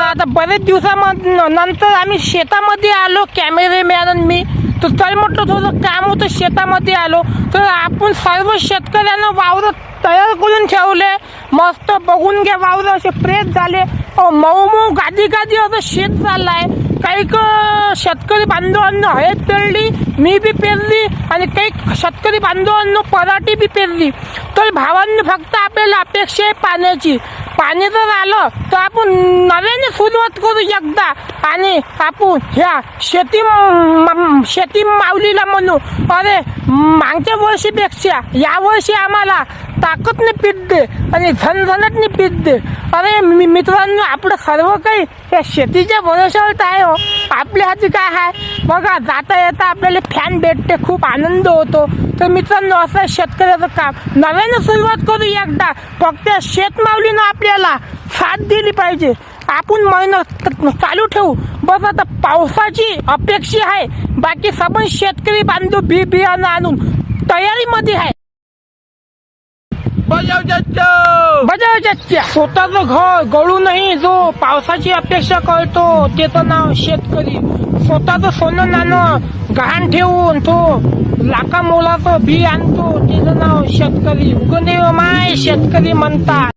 आता बरेच दिवसानंतर आम्ही शेतामध्ये आलो, कॅमेरेमॅन आणि मी. तर चल म्हटलं थोडं काम होतं, शेतामध्ये आलो. तर आपण सर्व शेतकऱ्यांना वावर तयार करून ठेवले. मस्त बघून घ्या, वावर असे प्रेस झाले, मऊ मऊ गादी गादी असं शेत चाललाय. काही शेतकरी बांधवांना हळद पेरली, मी बी पेरली, आणि काही शेतकरी बांधवांना पराठी बी पेरली. तर भावांनी फक्त आपल्याला अपेक्षा आहे पाण्याची. पाणी जर आलं तर आपण नव्याने सुरुवात करू एकदा, आणि आपण ह्या शेती माऊलीला म्हणू, अरे मागच्या वर्षीपेक्षा या वर्षी आम्हाला ताकदने पीठ दे आणि झणझणटने पीठ दे. अरे मित्रांनो, आपलं सर्व काही या शेतीच्या भरोशावर आहे हो. आपल्या हाती काय आहे बघा, जाता येता आपल्याला फॅन भेटते, खूप आनंद होतो. तर मित्रांनो, असं आहे शेतकऱ्याचं काम. नव्यानं सुरुवात करू एकदा, फक्त शेतमाऊलीनं आपल्याला साथ दिली पाहिजे. आपण मेहनत चालू ठेवू. बस आता पावसाची अपेक्षा आहे, बाकी सब शेतकरी बांधव बियाणं आणून तयारीमध्ये आहे. बजाव बजाव स्वतःचं घर गळूनही जो पावसाची अपेक्षा करतो त्याचं नाव शेतकरी. स्वतःचं सोनं नाणं गहाण ठेवून तो लाखा मोलाचं बी आणतो त्याचं नाव शेतकरी. उगदेव माय शेतकरी म्हणतात.